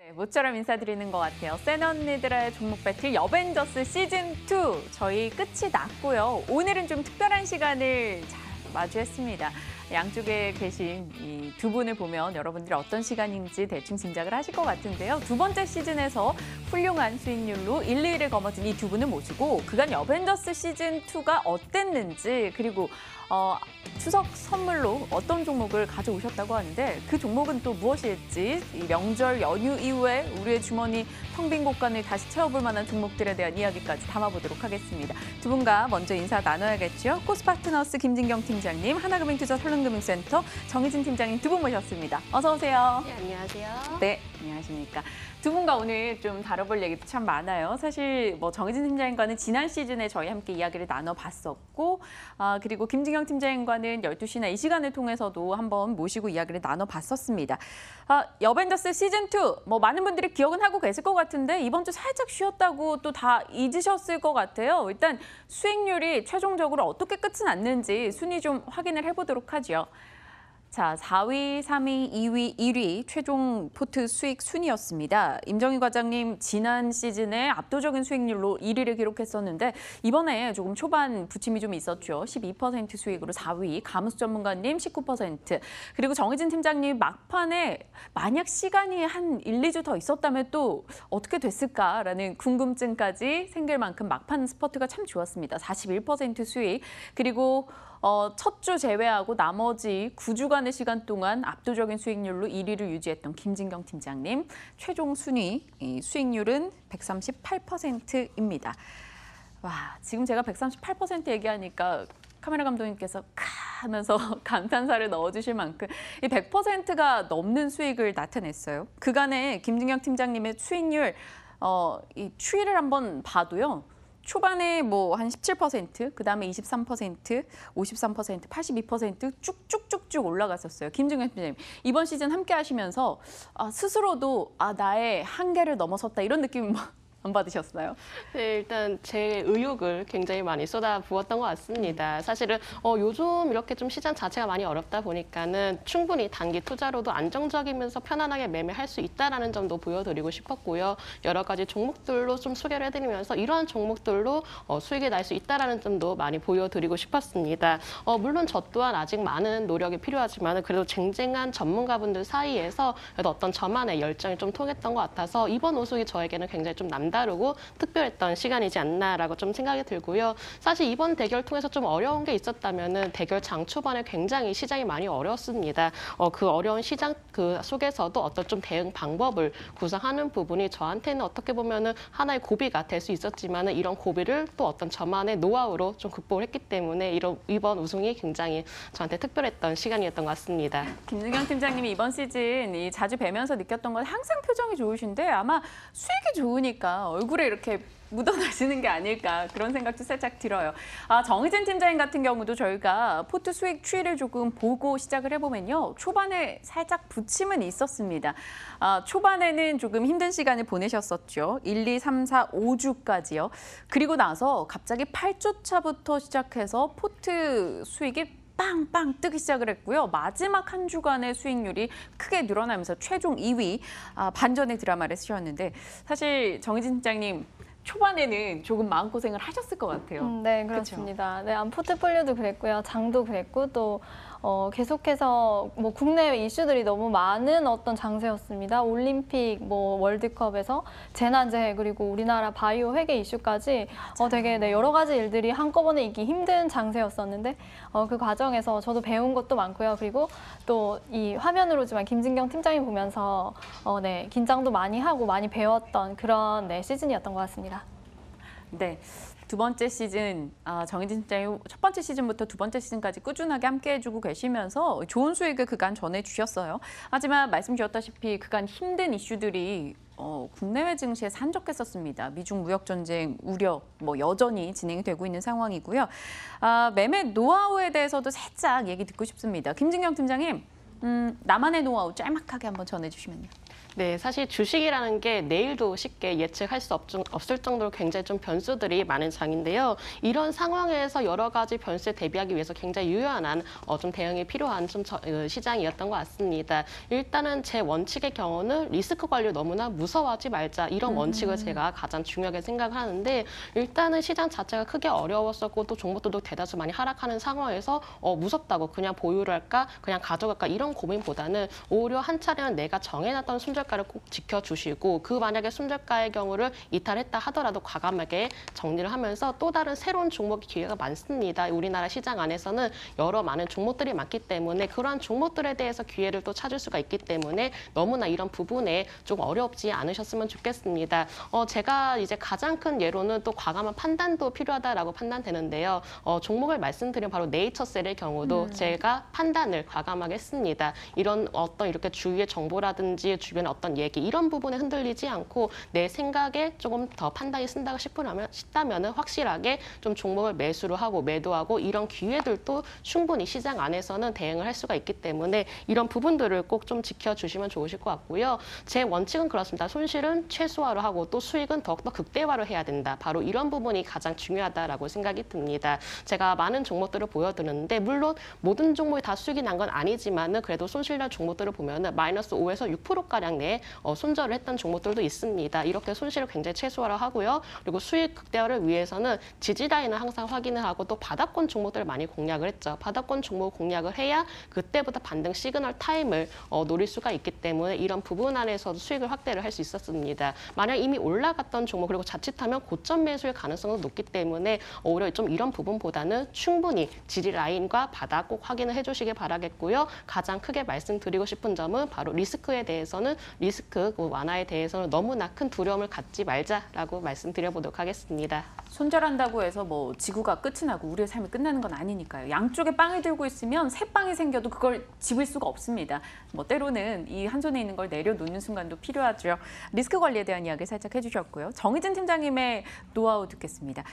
네, 모처럼 인사드리는 것 같아요. 센 언니들의 종목 배틀 여벤져스 시즌2 저희 끝이 났고요. 오늘은 좀 특별한 시간을 잘 마주했습니다. 양쪽에 계신 이 두 분을 보면 여러분들이 어떤 시간인지 대충 짐작을 하실 것 같은데요. 두 번째 시즌에서 훌륭한 수익률로 1, 2위를 거머쥔 이 두 분을 모시고 그간 여벤져스 시즌2가 어땠는지 그리고 추석 선물로 어떤 종목을 가져오셨다고 하는데 그 종목은 또 무엇일지 이 명절 연휴 이후에 우리의 주머니 텅 빈 곳간을 다시 채워볼 만한 종목들에 대한 이야기까지 담아보도록 하겠습니다. 두 분과 먼저 인사 나눠야겠죠. 코스파트너스 김진경 팀장님, 하나금융투자 설릉금융센터 정희진 팀장님 두 분 모셨습니다. 어서 오세요. 네, 안녕하세요. 네, 안녕하십니까. 두 분과 오늘 좀 다뤄볼 얘기도 참 많아요. 사실 뭐 정희진 팀장님과는 지난 시즌에 저희 함께 이야기를 나눠봤었고 그리고 김진경 팀장님과는 12시나 이 시간을 통해서도 한번 모시고 이야기를 나눠봤었습니다. 여벤져스 시즌2 뭐 많은 분들이 기억은 하고 계실 것 같은데 이번 주 살짝 쉬었다고 또 다 잊으셨을 것 같아요. 일단 수익률이 최종적으로 어떻게 끝이 났는지 순위 좀 확인을 해보도록 하죠. 자, 4위, 3위, 2위, 1위 최종 포트 수익 순이었습니다. 임정희 과장님 지난 시즌에 압도적인 수익률로 1위를 기록했었는데 이번에 조금 초반 부침이 좀 있었죠. 12% 수익으로 4위, 가무수 전문가님 19%, 그리고 정희진 팀장님 막판에 만약 시간이 한 1, 2주 더 있었다면 또 어떻게 됐을까라는 궁금증까지 생길 만큼 막판 스퍼트가 참 좋았습니다. 41% 수익, 그리고 첫 주 제외하고 나머지 9주간의 시간 동안 압도적인 수익률로 1위를 유지했던 김진경 팀장님. 최종 순위 수익률은 138%입니다. 와, 지금 제가 138% 얘기하니까 카메라 감독님께서 카 하면서 감탄사를 넣어주실 만큼 이 100%가 넘는 수익을 나타냈어요. 그간의 김진경 팀장님의 수익률 이 추이를 한번 봐도요. 초반에 뭐 한 17%, 그다음에 23%, 53%, 82% 쭉쭉쭉쭉 올라갔었어요. 김진경 팀장님, 이번 시즌 함께 하시면서 스스로도 나의 한계를 넘어섰다 이런 느낌 안 받으셨어요? 네, 일단 제 의욕을 굉장히 많이 쏟아부었던 것 같습니다. 사실은 요즘 이렇게 좀 시장 자체가 많이 어렵다 보니까는 충분히 단기 투자로도 안정적이면서 편안하게 매매할 수 있다는 점도 보여드리고 싶었고요. 여러 가지 종목들로 좀 소개를 해드리면서 이러한 종목들로 수익이 날 수 있다는 점도 많이 보여드리고 싶었습니다. 물론 저 또한 아직 많은 노력이 필요하지만 그래도 쟁쟁한 전문가분들 사이에서 그래도 어떤 저만의 열정이 좀 통했던 것 같아서 이번 우승이 저에게는 굉장히 좀 남다르고 특별했던 시간이지 않나라고 좀 생각이 들고요. 사실 이번 대결 통해서 좀 어려운 게 있었다면은 대결 장 초반에 굉장히 시장이 많이 어려웠습니다. 그 어려운 시장 그 속에서도 어떤 좀 대응 방법을 구상하는 부분이 저한테는 어떻게 보면은 하나의 고비가 될 수 있었지만은 이런 고비를 또 어떤 저만의 노하우로 좀 극복을 했기 때문에 이번 우승이 굉장히 저한테 특별했던 시간이었던 것 같습니다. 김진경 팀장님이 이번 시즌 자주 뵈면서 느꼈던 건 항상 표정이 좋으신데 아마 수익이 좋으니까 얼굴에 이렇게 묻어나시는 게 아닐까 그런 생각도 살짝 들어요. 정희진 팀장님 같은 경우도 저희가 포트 수익 추이를 조금 보고 시작을 해보면요. 초반에 살짝 부침은 있었습니다. 초반에는 조금 힘든 시간을 보내셨었죠. 1, 2, 3, 4, 5주까지요. 그리고 나서 갑자기 8주 차부터 시작해서 포트 수익이 빵빵 뜨기 시작을 했고요. 마지막 한 주간의 수익률이 크게 늘어나면서 최종 2위 반전의 드라마를 쓰셨는데 사실 정희진 팀장님 초반에는 조금 마음고생을 하셨을 것 같아요. 네, 그렇습니다. 네, 포트폴리오도 그랬고요. 장도 그랬고 또 계속해서 뭐 국내 이슈들이 너무 많은 어떤 장세였습니다. 올림픽, 뭐 월드컵에서 재난재해 그리고 우리나라 바이오 회계 이슈까지 되게 여러 가지 일들이 한꺼번에 있기 힘든 장세였었는데 그 과정에서 저도 배운 것도 많고요. 그리고 또 이 화면으로지만 김진경 팀장님 보면서 네, 긴장도 많이 하고 많이 배웠던 그런 시즌이었던 것 같습니다. 네. 두 번째 시즌, 정희진 팀장님 첫 번째 시즌부터 두 번째 시즌까지 꾸준하게 함께 해주고 계시면서 좋은 수익을 그간 전해주셨어요. 하지만 말씀 주셨다시피 그간 힘든 이슈들이 국내외 증시에 산적했었습니다. 미중 무역 전쟁 우려 뭐 여전히 진행이 되고 있는 상황이고요. 매매 노하우에 대해서도 살짝 얘기 듣고 싶습니다. 김진경 팀장님, 나만의 노하우 짤막하게 한번 전해주시면요. 네, 사실 주식이라는 게 내일도 쉽게 예측할 수 없을 정도로 굉장히 좀 변수들이 많은 장인데요. 이런 상황에서 여러 가지 변수에 대비하기 위해서 굉장히 유연한 좀 대응이 필요한 시장이었던 것 같습니다. 일단은 제 원칙의 경우는 리스크 관리 너무나 무서워하지 말자 이런 원칙을 제가 가장 중요하게 생각하는데 일단은 시장 자체가 크게 어려웠었고 또 종목들도 대다수 많이 하락하는 상황에서 무섭다고 그냥 보유를 할까 그냥 가져갈까 이런 고민보다는 오히려 한 차례는 내가 정해놨던 손절가를 꼭 지켜주시고 그 만약에 손절가의 경우를 이탈했다 하더라도 과감하게 정리를 하면서 또 다른 새로운 종목의 기회가 많습니다. 우리나라 시장 안에서는 여러 많은 종목들이 많기 때문에 그러한 종목들에 대해서 기회를 또 찾을 수가 있기 때문에 너무나 이런 부분에 좀 어렵지 않으셨으면 좋겠습니다. 제가 이제 가장 큰 예로는 또 과감한 판단도 필요하다라고 판단되는데요. 종목을 말씀드린 바로 네이처셀의 경우도 제가 판단을 과감하게 했습니다. 이런 어떤 이렇게 주위의 정보라든지 주변의 어떤 얘기 이런 부분에 흔들리지 않고 내 생각에 조금 더 판단이 쓴다고 싶다면 확실하게 좀 종목을 매수를 하고 매도하고 이런 기회들도 충분히 시장 안에서는 대응을 할 수가 있기 때문에 이런 부분들을 꼭 좀 지켜주시면 좋으실 것 같고요. 제 원칙은 그렇습니다. 손실은 최소화를 하고 또 수익은 더욱더 극대화를 해야 된다. 바로 이런 부분이 가장 중요하다라고 생각이 듭니다. 제가 많은 종목들을 보여드렸는데 물론 모든 종목이 다 수익이 난 건 아니지만은 그래도 손실난 종목들을 보면은 마이너스 5에서 6%가량 내 손절을 했던 종목들도 있습니다. 이렇게 손실을 굉장히 최소화를 하고요. 그리고 수익 극대화를 위해서는 지지라인을 항상 확인을 하고 또 바닥권 종목들을 많이 공략을 했죠. 바닥권 종목 공략을 해야 그때부터 반등 시그널 타임을 노릴 수가 있기 때문에 이런 부분 안에서도 수익을 확대를 할 수 있었습니다. 만약 이미 올라갔던 종목 그리고 자칫하면 고점 매수의 가능성도 높기 때문에 오히려 좀 이런 부분보다는 충분히 지지라인과 바닥 꼭 확인을 해주시길 바라겠고요. 가장 크게 말씀드리고 싶은 점은 바로 리스크에 대해서는 리스크 완화에 대해서는 너무나 큰 두려움을 갖지 말자라고 말씀드려보도록 하겠습니다. 손절한다고 해서 뭐 지구가 끝이 나고 우리의 삶이 끝나는 건 아니니까요. 양쪽에 빵을 들고 있으면 새 빵이 생겨도 그걸 집을 수가 없습니다. 뭐 때로는 이 한 손에 있는 걸 내려놓는 순간도 필요하죠. 리스크 관리에 대한 이야기 살짝 해주셨고요. 정희진 팀장님의 노하우 듣겠습니다.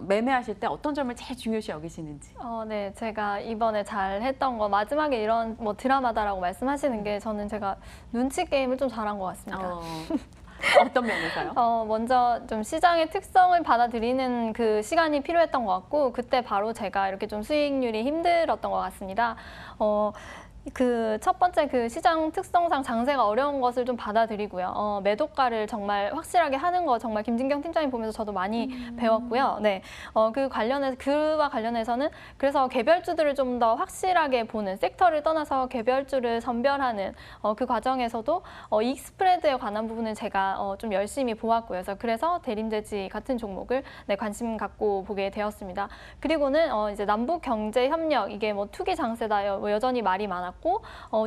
매매하실 때 어떤 점을 제일 중요시 여기시는지. 네, 제가 이번에 잘 했던 거 마지막에 이런 뭐 드라마다라고 말씀하시는 게 저는 제가 눈치 게임을 좀 잘한 것 같습니다. 어떤 면에서요? 먼저 좀 시장의 특성을 받아들이는 그 시간이 필요했던 것 같고 그때 바로 제가 이렇게 좀 수익률이 힘들었던 것 같습니다. 그 첫 번째 그 시장 특성상 장세가 어려운 것을 좀 받아들이고요. 매도가를 정말 확실하게 하는 거 정말 김진경 팀장님 보면서 저도 많이 배웠고요. 네, 그와 관련해서는 그래서 개별주들을 좀 더 확실하게 보는 섹터를 떠나서 개별주를 선별하는 그 과정에서도 이익 스프레드에 관한 부분은 제가 좀 열심히 보았고요. 그래서 대림제지 같은 종목을 관심 갖고 보게 되었습니다. 그리고는 이제 남북 경제 협력 이게 뭐 투기 장세다 여전히 말이 많았고.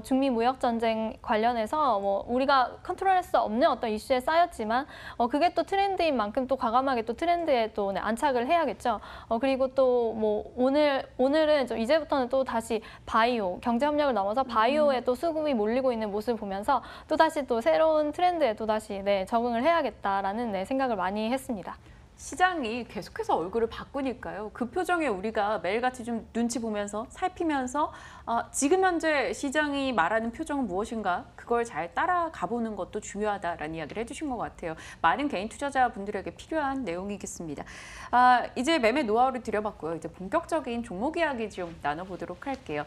중미 무역 전쟁 관련해서 우리가 컨트롤할 수 없는 어떤 이슈에 쌓였지만 그게 또 트렌드인 만큼 또 과감하게 또 트렌드에 또 안착을 해야겠죠. 그리고 또 뭐 오늘은 좀 이제부터는 또 다시 바이오 경제 협력을 넘어서 바이오에 또 수급이 몰리고 있는 모습을 보면서 또 다시 또 새로운 트렌드에 또 다시 적응을 해야겠다라는 생각을 많이 했습니다. 시장이 계속해서 얼굴을 바꾸니까요. 그 표정에 우리가 매일같이 좀 눈치 보면서 살피면서 지금 현재 시장이 말하는 표정은 무엇인가 그걸 잘 따라가 보는 것도 중요하다라는 이야기를 해주신 것 같아요. 많은 개인 투자자분들에게 필요한 내용이겠습니다. 이제 매매 노하우를 드려봤고요. 이제 본격적인 종목 이야기 좀 나눠보도록 할게요.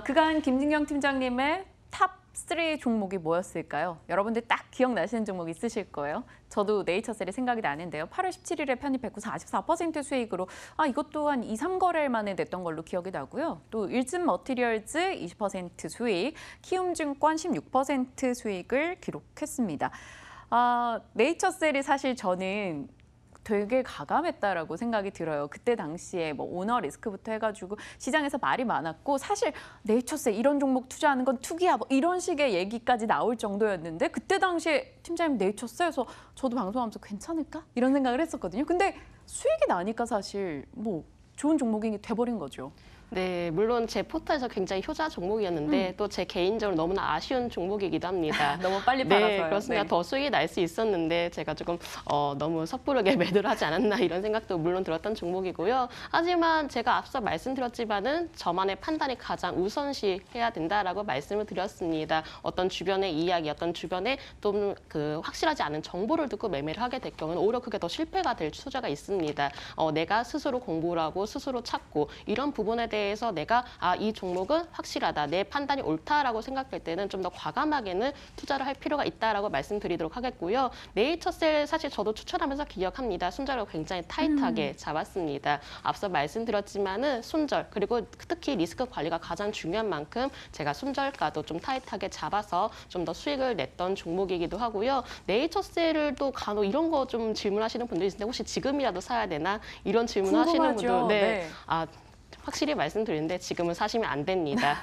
그간 김진경 팀장님의 탑 3 종목이 뭐였을까요? 여러분들 딱 기억나시는 종목 있으실 거예요. 저도 네이처셀이 생각이 나는데요. 8월 17일에 편입했고 44% 수익으로 이것 또한 2, 3거래일 만에 냈던 걸로 기억이 나고요. 또 일진 머티리얼즈 20% 수익, 키움증권 16% 수익을 기록했습니다. 네이처셀이 사실 저는 되게 가감했다라고 생각이 들어요. 그때 당시에 뭐 오너 리스크부터 해가지고 시장에서 말이 많았고 사실 네이처셀 이런 종목 투자하는 건 투기야 뭐 이런 식의 얘기까지 나올 정도였는데 그때 당시에 팀장님 네이처셀에서 저도 방송하면서 괜찮을까? 이런 생각을 했었거든요. 근데 수익이 나니까 사실 뭐 좋은 종목이 돼버린 거죠. 네, 물론 제 포터에서 굉장히 효자 종목이었는데 또 제 개인적으로 너무나 아쉬운 종목이기도 합니다. 너무 빨리 네, 팔아서요. 그렇습니다. 네. 더 수익이 날 수 있었는데 제가 조금 너무 섣부르게 매도를 하지 않았나 이런 생각도 물론 들었던 종목이고요. 하지만 제가 앞서 말씀드렸지만은 저만의 판단이 가장 우선시해야 된다라고 말씀을 드렸습니다. 어떤 주변의 이야기, 어떤 주변에 좀 그 확실하지 않은 정보를 듣고 매매를 하게 될 경우는 오히려 그게 더 실패가 될 투자가 있습니다. 내가 스스로 공부를 하고 스스로 찾고 이런 부분에 대해서 내가 이 종목은 확실하다, 내 판단이 옳다라고 생각될 때는 좀 더 과감하게는 투자를 할 필요가 있다라고 말씀드리도록 하겠고요. 네이처셀 사실 저도 추천하면서 기억합니다. 순절을 굉장히 타이트하게 잡았습니다. 앞서 말씀드렸지만은 순절 그리고 특히 리스크 관리가 가장 중요한 만큼 제가 순절가도 좀 타이트하게 잡아서 좀 더 수익을 냈던 종목이기도 하고요. 네이처셀을 또 간혹 이런 거 좀 질문하시는 분들이 있는데 혹시 지금이라도 사야 되나 이런 질문하시는 궁금하죠. 분들 네. 확실히 말씀드리는데 지금은 사시면 안 됩니다.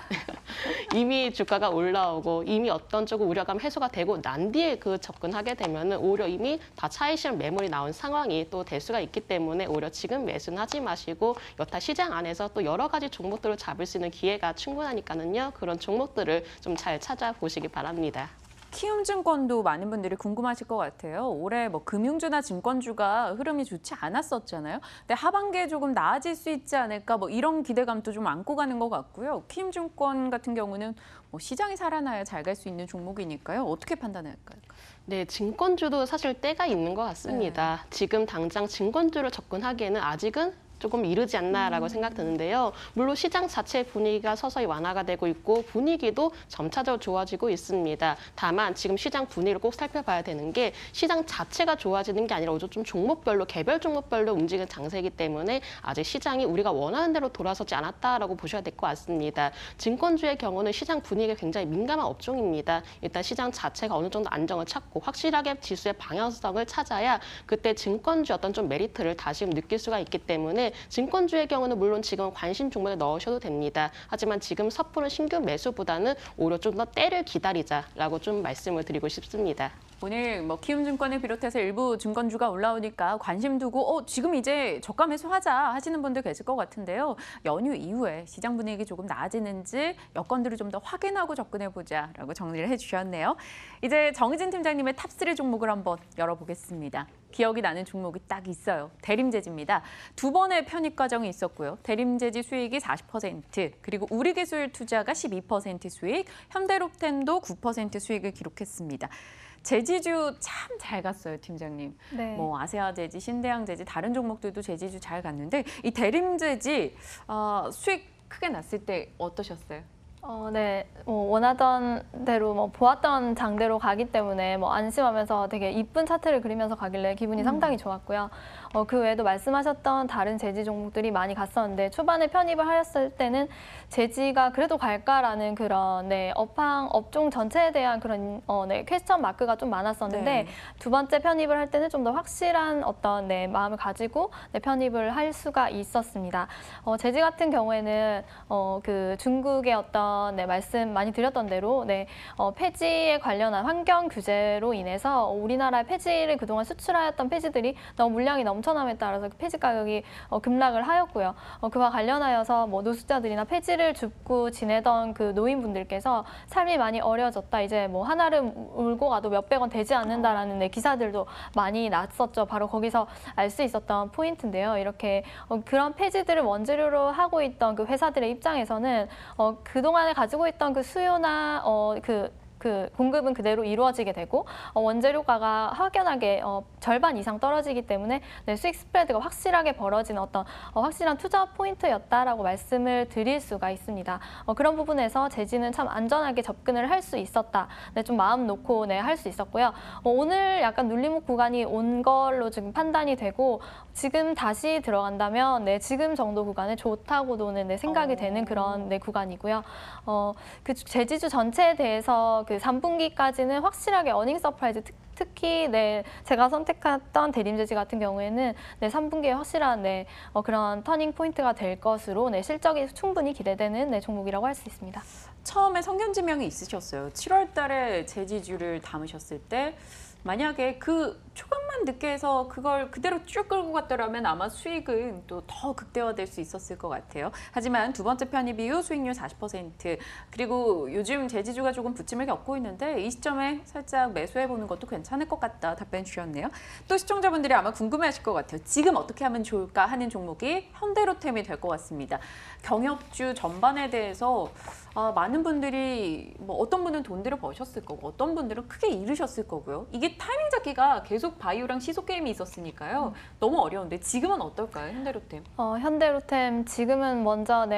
이미 주가가 올라오고 이미 어떤 쪽은 우려감 해소가 되고 난 뒤에 그 접근하게 되면 오히려 이미 다 차익실현 매물이 나온 상황이 또 될 수가 있기 때문에 오히려 지금 매수는 하지 마시고 여타 시장 안에서 또 여러 가지 종목들을 잡을 수 있는 기회가 충분하니까는요. 그런 종목들을 좀 잘 찾아보시기 바랍니다. 키움증권도 많은 분들이 궁금하실 것 같아요. 올해 뭐 금융주나 증권주가 흐름이 좋지 않았었잖아요. 근데 하반기에 조금 나아질 수 있지 않을까 뭐 이런 기대감도 좀 안고 가는 것 같고요. 키움증권 같은 경우는 뭐 시장이 살아나야 잘 갈 수 있는 종목이니까요. 어떻게 판단할까요? 네, 증권주도 사실 때가 있는 것 같습니다. 지금 당장 증권주를 접근하기에는 아직은 조금 이르지 않나라고 생각드는데요. 물론 시장 자체 분위기가 서서히 완화가 되고 있고 분위기도 점차적으로 좋아지고 있습니다. 다만 지금 시장 분위기를 꼭 살펴봐야 되는 게 시장 자체가 좋아지는 게 아니라 오히려 좀 종목별로 개별 종목별로 움직이는 장세이기 때문에 아직 시장이 우리가 원하는 대로 돌아서지 않았다라고 보셔야 될 것 같습니다. 증권주의 경우는 시장 분위기가 굉장히 민감한 업종입니다. 일단 시장 자체가 어느 정도 안정을 찾고 확실하게 지수의 방향성을 찾아야 그때 증권주 어떤 좀 메리트를 다시 느낄 수가 있기 때문에 증권주의 경우는 물론 지금 관심 종목에 넣으셔도 됩니다. 하지만 지금 섣부른 신규 매수보다는 오히려 좀 더 때를 기다리자라고 좀 말씀을 드리고 싶습니다. 오늘 뭐 키움증권을 비롯해서 일부 증권주가 올라오니까 관심 두고 지금 이제 저가 매수하자 하시는 분들 계실 것 같은데요. 연휴 이후에 시장 분위기 조금 나아지는지 여건들을 좀 더 확인하고 접근해보자라고 정리를 해주셨네요. 이제 정의진 팀장님의 탑3 종목을 한번 열어보겠습니다. 기억이 나는 종목이 딱 있어요. 대림제지입니다. 두 번의 편입 과정이 있었고요. 대림제지 수익이 40%, 그리고 우리기술투자가 12% 수익, 현대롭템도 9% 수익을 기록했습니다. 제지주 참 잘 갔어요, 팀장님. 네. 뭐 아세아제지, 신대양제지, 다른 종목들도 제지주 잘 갔는데 이 대림제지 수익 크게 났을 때 어떠셨어요? 네, 원하던 대로 보았던 장대로 가기 때문에 안심하면서 되게 이쁜 차트를 그리면서 가길래 기분이 상당히 좋았고요. 그 외에도 말씀하셨던 다른 제지 종목들이 많이 갔었는데 초반에 편입을 하였을 때는 제지가 그래도 갈까라는 그런 업종 전체에 대한 그런 퀘스천 마크가 좀 많았었는데 네. 두 번째 편입을 할 때는 좀 더 확실한 어떤 마음을 가지고 편입을 할 수가 있었습니다. 제지 같은 경우에는 그 중국의 어떤 말씀 많이 드렸던 대로 폐지에 관련한 환경 규제로 인해서 우리나라의 폐지를 그동안 수출하였던 폐지들이 너무 물량이 넘쳐남에 따라서 폐지 가격이 급락을 하였고요. 그와 관련하여서 노숙자들이나 폐지를 줍고 지내던 그 노인분들께서 삶이 많이 어려워졌다. 이제 하나를 울고 가도 몇백 원 되지 않는다라는 기사들도 많이 났었죠. 바로 거기서 알 수 있었던 포인트인데요. 이렇게 그런 폐지들을 원재료로 하고 있던 그 회사들의 입장에서는 그동안에 가지고 있던 그 수요나 그 공급은 그대로 이루어지게 되고 원재료가가 확연하게 절반 이상 떨어지기 때문에 수익 스프레드가 확실하게 벌어지는 어떤 확실한 투자 포인트였다라고 말씀을 드릴 수가 있습니다. 그런 부분에서 제지는 참 안전하게 접근을 할 수 있었다. 좀 마음 놓고 할 수 있었고요. 오늘 약간 눌림목 구간이 온 걸로 지금 판단이 되고 지금 다시 들어간다면 지금 정도 구간에 좋다고도는 생각이 되는 그런 구간이고요. 그 제지주 전체에 대해서 그 3분기까지는 확실하게 어닝 서프라이즈 특히 제가 선택했던 대림제지 같은 경우에는 3분기에 확실한 그런 터닝 포인트가 될 것으로 실적이 충분히 기대되는 종목이라고 할 수 있습니다. 처음에 성견지명이 있으셨어요. 7월 달에 제지주를 담으셨을 때 만약에 그 조금만 늦게 해서 그걸 그대로 쭉 끌고 갔더라면 아마 수익은 또 더 극대화될 수 있었을 것 같아요. 하지만 두 번째 편입 이후 수익률 40%, 그리고 요즘 제지주가 조금 부침을 겪고 있는데 이 시점에 살짝 매수해보는 것도 괜찮을 것 같다 답변 주셨네요. 또 시청자분들이 아마 궁금해하실 것 같아요. 지금 어떻게 하면 좋을까 하는 종목이 현대로템이 될 것 같습니다. 경협주 전반에 대해서 많은 분들이 뭐 어떤 분은 돈들을 버셨을 거고 어떤 분들은 크게 잃으셨을 거고요. 이게 타이밍 잡기가 계속 바이오랑 시소 게임이 있었으니까요. 너무 어려운데 지금은 어떨까요, 현대로템? 현대로템 지금은 먼저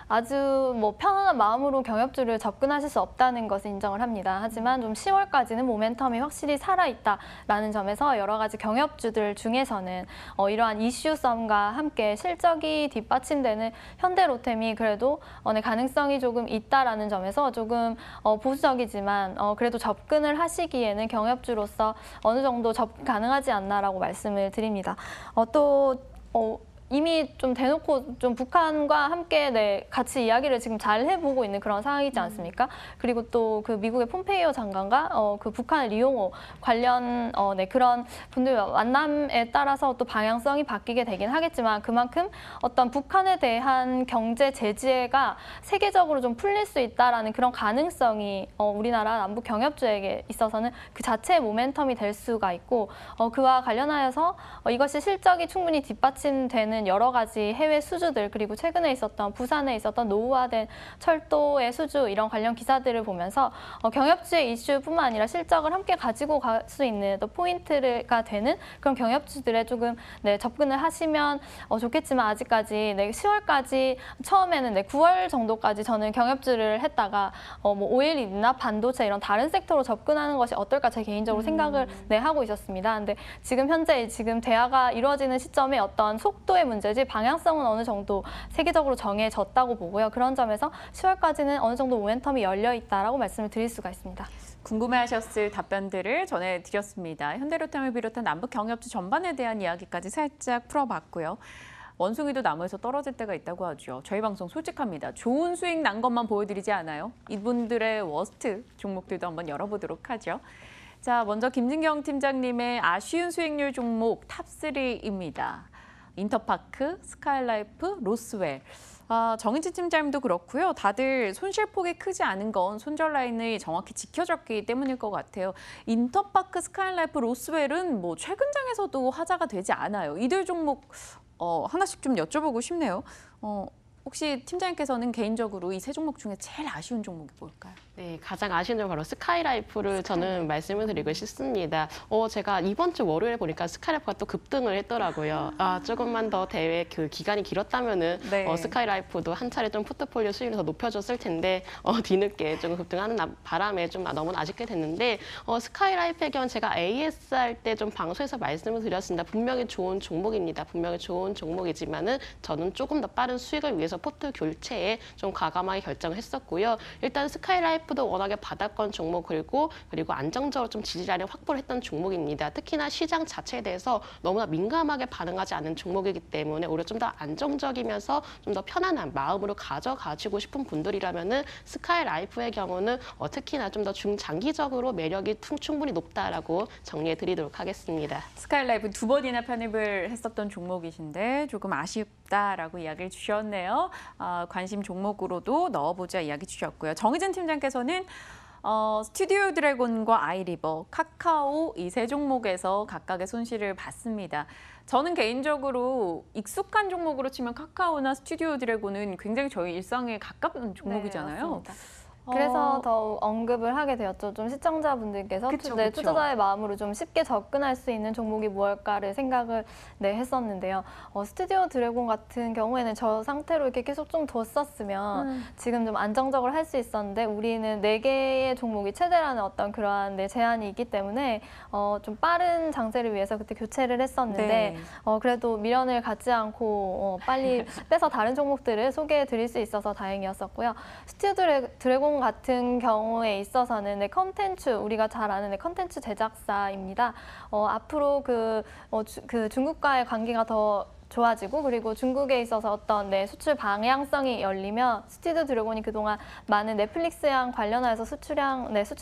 아주 편안한 마음으로 경협주를 접근하실 수 없다는 것을 인정을 합니다. 하지만 좀 10월까지는 모멘텀이 확실히 살아있다라는 점에서 여러 가지 경협주들 중에서는 이러한 이슈성과 함께 실적이 뒷받침되는 현대로템이 그래도 가능성이 조금 있다라는 점에서 조금 보수적이지만 그래도 접근을 하시기에는 경협주로서 어느 정도 접근 가능하지 않나라고 말씀을 드립니다. 이미 좀 대놓고 좀 북한과 함께 같이 이야기를 지금 잘 해보고 있는 그런 상황이지 않습니까? 그리고 또 그 미국의 폼페이오 장관과 그 북한 리용호 관련 그런 분들 만남에 따라서 또 방향성이 바뀌게 되긴 하겠지만 그만큼 어떤 북한에 대한 경제 제재가 세계적으로 좀 풀릴 수 있다라는 그런 가능성이 우리나라 남북 경협주에게 있어서는 그 자체의 모멘텀이 될 수가 있고 그와 관련하여서 이것이 실적이 충분히 뒷받침되는 여러 가지 해외 수주들 그리고 최근에 있었던 부산에 있었던 노후화된 철도의 수주 이런 관련 기사들을 보면서 경협주의 이슈뿐만 아니라 실적을 함께 가지고 갈 수 있는 또 포인트가 되는 그런 경협주들에 조금 접근을 하시면 좋겠지만 아직까지 10월까지 처음에는 9월 정도까지 저는 경협주를 했다가 오일이나 반도체 이런 다른 섹터로 접근하는 것이 어떨까 제 개인적으로 생각을 하고 있었습니다. 근데 지금 현재 대화가 이루어지는 시점에 어떤 속도의 문제지 방향성은 어느 정도 세계적으로 정해졌다고 보고요. 그런 점에서 10월까지는 어느 정도 모멘텀이 열려 있다라고 말씀을 드릴 수가 있습니다. 궁금해하셨을 답변들을 전해드렸습니다. 현대로템을 비롯한 남북 경협주 전반에 대한 이야기까지 살짝 풀어봤고요. 원숭이도 나무에서 떨어질 때가 있다고 하죠. 저희 방송 솔직합니다. 좋은 수익 난 것만 보여드리지 않아요. 이분들의 워스트 종목들도 한번 열어보도록 하죠. 자, 먼저 김진경 팀장님의 아쉬운 수익률 종목 탑3입니다. 인터파크, 스카이라이프, 로스웰. 정인진 팀장님도 그렇고요. 다들 손실폭이 크지 않은 건 손절 라인이 정확히 지켜졌기 때문일 것 같아요. 인터파크, 스카이라이프, 로스웰은 최근 장에서도 화제가 되지 않아요. 이들 종목 하나씩 좀 여쭤보고 싶네요. 혹시 팀장님께서는 개인적으로 이 세 종목 중에 제일 아쉬운 종목이 뭘까요? 네, 가장 아쉬운 점은 바로 스카이라이프를 저는 말씀을 드리고 싶습니다. 제가 이번 주 월요일에 보니까 스카이라이프가 또 급등을 했더라고요. 조금만 더 대회 그 기간이 길었다면은 네. 스카이라이프도 한 차례 좀 포트폴리오 수익을 더 높여줬을 텐데 뒤늦게 조금 급등하는 바람에 좀 너무 아쉽게 됐는데 스카이라이프의 경우는 제가 AS 할 때 좀 방송에서 말씀을 드렸습니다. 분명히 좋은 종목입니다. 분명히 좋은 종목이지만은 저는 조금 더 빠른 수익을 위해서 포트 교체에 좀 과감하게 결정을 했었고요. 일단 스카이라이프도 워낙에 바닥권 종목 그리고 안정적으로 좀 지지라인을 확보를 했던 종목입니다. 특히나 시장 자체에 대해서 너무나 민감하게 반응하지 않는 종목이기 때문에 오히려 좀 더 안정적이면서 좀 더 편안한 마음으로 가져가시고 싶은 분들이라면은 스카이라이프의 경우는 특히나 좀 더 중장기적으로 매력이 충분히 높다라고 정리해 드리도록 하겠습니다. 스카이라이프 2번이나 편입을 했었던 종목이신데 조금 아쉽다라고 이야기를 주셨네요. 관심 종목으로도 넣어보자 이야기 주셨고요. 정희진 팀장께서는 스튜디오 드래곤과 아이리버, 카카오 이 세 종목에서 각각의 손실을 봤습니다. 저는 개인적으로 익숙한 종목으로 치면 카카오나 스튜디오 드래곤은 굉장히 저희 일상에 가까운 종목이잖아요. 네, 맞습니다. 그래서 더욱 언급을 하게 되었죠. 좀 시청자분들께서 그쵸. 투자자의 마음으로 좀 쉽게 접근할 수 있는 종목이 무엇일까를 생각을 했었는데요. 스튜디오 드래곤 같은 경우에는 저 상태로 이렇게 계속 좀 뒀었으면 지금 좀 안정적으로 할 수 있었는데 우리는 4개의 종목이 최대라는 어떤 그러한 제한이 있기 때문에 좀 빠른 장세를 위해서 그때 교체를 했었는데 네. 그래도 미련을 갖지 않고 빨리 빼서 다른 종목들을 소개해 드릴 수 있어서 다행이었었고요. 스튜디오 드래곤 같은 경우에 있어서는 컨텐츠 우리가 잘 아는 컨텐츠 제작사입니다. 앞으로 그 중국과의 관계가 더 좋아지고 그리고 중국에 있어서 어떤 수출 방향성이 열리면 스튜디오 드래곤이 그동안 많은 넷플릭스랑 관련하여서 수출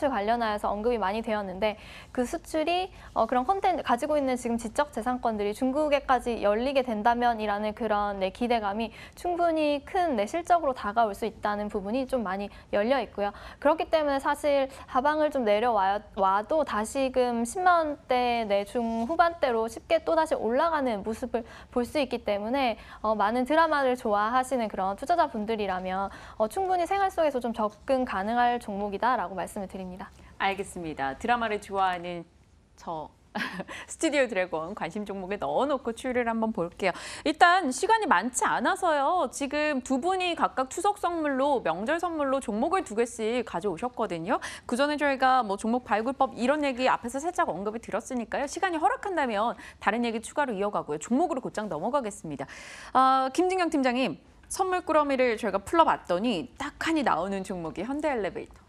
관련하여서 언급이 많이 되었는데 그 수출이 그런 콘텐츠 가지고 있는 지금 지적 재산권들이 중국에까지 열리게 된다면이라는 그런 기대감이 충분히 큰 실적으로 다가올 수 있다는 부분이 좀 많이 열려 있고요. 그렇기 때문에 사실 하방을 좀 내려와도 다시금 10만 원대 중후반대로 쉽게 또 다시 올라가는 모습을 볼 수 있기 때문에 많은 드라마를 좋아하시는 그런 투자자분들이라면 충분히 생활 속에서 좀 접근 가능할 종목이다라고 말씀을 드립니다. 알겠습니다. 드라마를 좋아하는 저 스튜디오 드래곤 관심 종목에 넣어놓고 추이를 한번 볼게요. 일단 시간이 많지 않아서요. 지금 두 분이 각각 추석 선물로 명절 선물로 종목을 2개씩 가져오셨거든요. 그전에 저희가 뭐 종목 발굴법 이런 얘기 앞에서 살짝 언급을 드렸으니까요. 시간이 허락한다면 다른 얘기 추가로 이어가고요. 종목으로 곧장 넘어가겠습니다. 김진경 팀장님, 선물 꾸러미를 저희가 풀러봤더니 딱 하니 나오는 종목이 현대엘리베이터.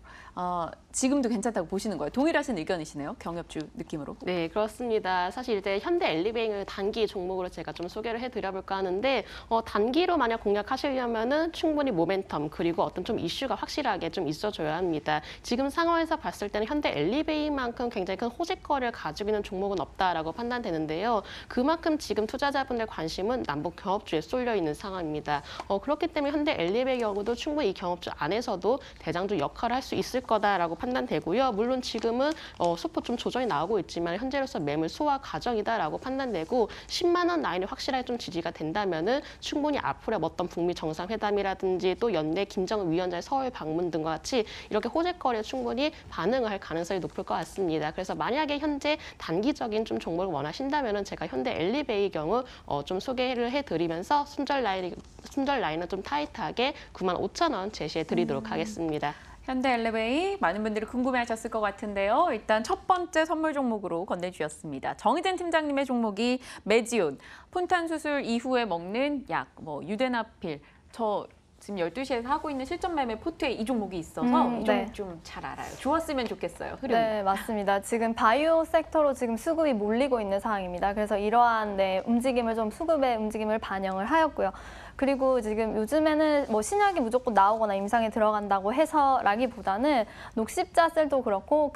지금도 괜찮다고 보시는 거예요. 동일하신 의견이시네요. 경협주 느낌으로. 네, 그렇습니다. 사실 이제 현대 엘리베이터를 단기 종목으로 제가 좀 소개를 해드려볼까 하는데 단기로 만약 공략하시려면은 충분히 모멘텀 그리고 어떤 좀 이슈가 확실하게 좀 있어줘야 합니다. 지금 상황에서 봤을 때는 현대 엘리베이터만큼 굉장히 큰 호재거리를 가지고 있는 종목은 없다라고 판단되는데요. 그만큼 지금 투자자분들 관심은 남북 경협주에 쏠려 있는 상황입니다. 그렇기 때문에 현대 엘리베이터 경우도 충분히 이 경협주 안에서도 대장주 역할을 할 수 있을 거다라고 판단되고요. 물론 지금은 소폭 좀 조정이 나오고 있지만 현재로서 매물 소화 과정이다라고 판단되고 10만 원 라인이 확실하게 좀 지지가 된다면은 충분히 앞으로 어떤 북미 정상회담이라든지 또 연내 김정은 위원장의 서울 방문 등과 같이 이렇게 호재거리에 충분히 반응을 할 가능성이 높을 것 같습니다. 그래서 만약에 현재 단기적인 좀 종목을 원하신다면은 제가 현대 엘리베이 경우 좀 소개를 해드리면서 순절 라인은 좀 타이트하게 95,000원 제시해드리도록 하겠습니다. 현대엘리베이 많은 분들이 궁금해하셨을 것 같은데요. 일단 첫 번째 선물 종목으로 건네주셨습니다. 정희진 팀장님의 종목이 메지온, 폰탄 수술 이후에 먹는 약, 유데나필. 저 지금 12시에서 하고 있는 실전 매매 포트에 이 종목이 있어서 이 종목 좀 잘 알아요. 좋았으면 좋겠어요. 흐름. 네, 맞습니다. 지금 바이오 섹터로 지금 수급이 몰리고 있는 상황입니다. 그래서 이러한 움직임을 좀 수급의 움직임을 반영을 하였고요. 그리고 지금 요즘에는 신약이 무조건 나오거나 임상에 들어간다고 해서라기보다는 녹십자셀도 그렇고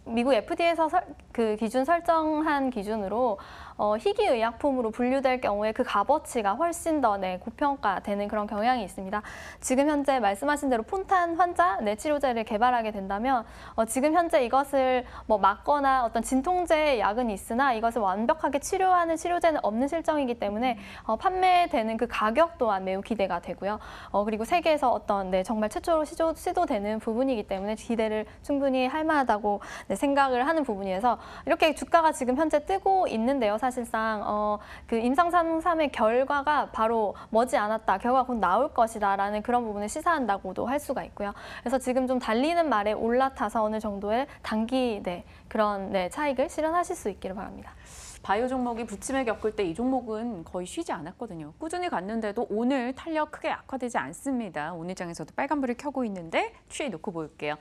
미국 FDA에서 그 기준 설정한 기준으로 희귀의약품으로 분류될 경우에 그 값어치가 훨씬 더 고평가되는 그런 경향이 있습니다. 지금 현재 말씀하신 대로 폰탄 환자 치료제를 개발하게 된다면 지금 현재 이것을 맞거나 어떤 진통제 약은 있으나 이것을 완벽하게 치료하는 치료제는 없는 실정이기 때문에 판매되는 그 가격 또한 매우 기대가 되고요. 그리고 세계에서 어떤 정말 최초로 시도되는 부분이기 때문에 기대를 충분히 할 만하다고 생각을 하는 부분이어서 이렇게 주가가 지금 현재 뜨고 있는데요. 사실상 그 임상상삼의 결과가 바로 머지않았다, 결과가 곧 나올 것이다라는 그런 부분을 시사한다고도 할 수가 있고요. 그래서 지금 좀 달리는 말에 올라타서 어느 정도의 단기 그런 차익을 실현하실 수 있기를 바랍니다. 바이오 종목이 부침을 겪을 때 이 종목은 거의 쉬지 않았거든요. 꾸준히 갔는데도 오늘 탄력 크게 악화되지 않습니다. 오늘 장에서도 빨간불을 켜고 있는데 추이 놓고 볼게요.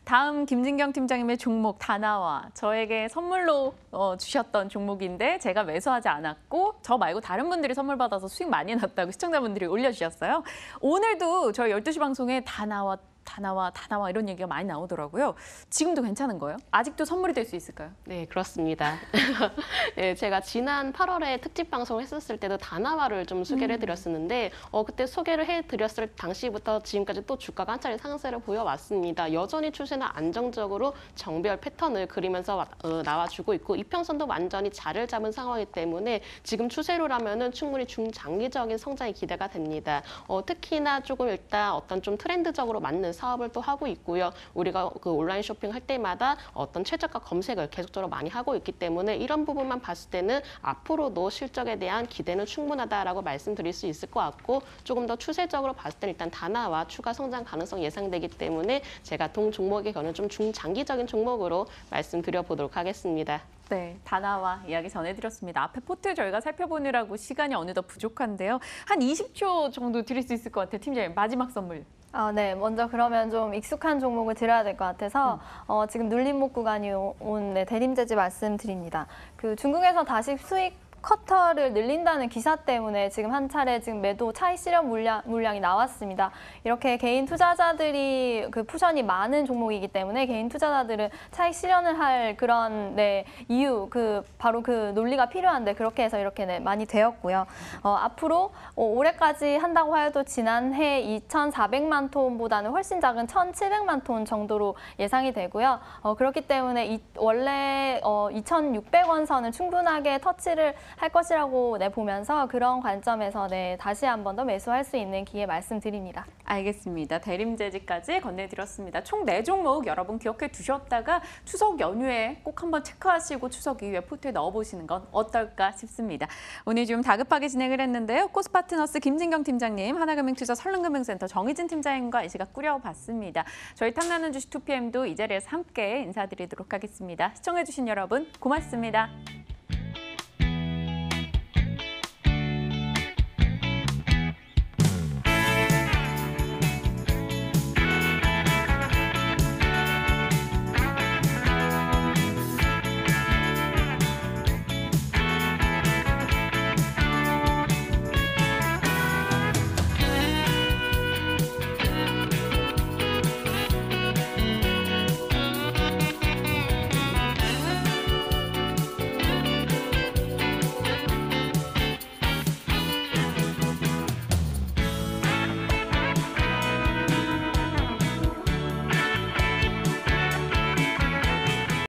다음 김진경 팀장님의 종목 다나와 저에게 선물로 주셨던 종목인데 제가 매수하지 않았고 저 말고 다른 분들이 선물 받아서 수익 많이 났다고 시청자분들이 올려주셨어요. 오늘도 저희 12시 방송에 다나와 이런 얘기가 많이 나오더라고요. 지금도 괜찮은 거예요? 아직도 선물이 될 수 있을까요? 네, 그렇습니다. 네, 제가 지난 8월에 특집 방송을 했었을 때도 다나와를 좀 소개를 해드렸었는데 그때 소개를 해드렸을 당시부터 지금까지 또 주가가 한 차례 상승을 보여왔습니다. 여전히 추세는 안정적으로 정배열 패턴을 그리면서 나와주고 있고 이평선도 완전히 자리를 잡은 상황이기 때문에 지금 추세로라면은 충분히 중장기적인 성장이 기대가 됩니다. 특히나 조금 일단 어떤 좀 트렌드적으로 맞는 사업을 또 하고 있고요. 우리가 그 온라인 쇼핑할 때마다 어떤 최저가 검색을 계속적으로 많이 하고 있기 때문에 이런 부분만 봤을 때는 앞으로도 실적에 대한 기대는 충분하다라고 말씀드릴 수 있을 것 같고 조금 더 추세적으로 봤을 때는 일단 다나와 추가 성장 가능성이 예상되기 때문에 제가 동 종목의 경우는 좀 중장기적인 종목으로 말씀드려 보도록 하겠습니다. 네, 다나와 이야기 전해드렸습니다. 앞에 포트 저희가 살펴보느라고 시간이 어느덧 부족한데요. 한 20초 정도 드릴 수 있을 것 같아요. 팀장님, 마지막 선물. 네. 먼저 그러면 좀 익숙한 종목을 드려야 될 것 같아서 지금 눌림목 구간이 온 대림재지 말씀드립니다. 그 중국에서 다시 수입 쿼터를 늘린다는 기사 때문에 지금 한 차례 지금 매도 차익 실현 물량이 나왔습니다. 이렇게 개인 투자자들이 그 푸션이 많은 종목이기 때문에 개인 투자자들은 차익 실현을 할 그런 이유 바로 그 논리가 필요한데 그렇게 해서 이렇게 많이 되었고요. 앞으로 올해까지 한다고 해도 지난해 2,400만 톤보다는 훨씬 작은 1,700만 톤 정도로 예상이 되고요. 그렇기 때문에 원래 2,600원 선은 충분하게 터치를 할 것이라고 보면서 그런 관점에서 다시 한 번 더 매수할 수 있는 기회 말씀드립니다. 알겠습니다. 대림재지까지 건네드렸습니다. 총 4종목 여러분 기억해 두셨다가 추석 연휴에 꼭 한번 체크하시고 추석 이후에 포트에 넣어보시는 건 어떨까 싶습니다. 오늘 좀 다급하게 진행을 했는데요. 코스파트너스 김진경 팀장님, 하나금융투자 설릉금융센터 정희진 팀장님과 이 시각 꾸려봤습니다. 저희 탐나는 주식 2PM도 이 자리에서 함께 인사드리도록 하겠습니다. 시청해주신 여러분 고맙습니다.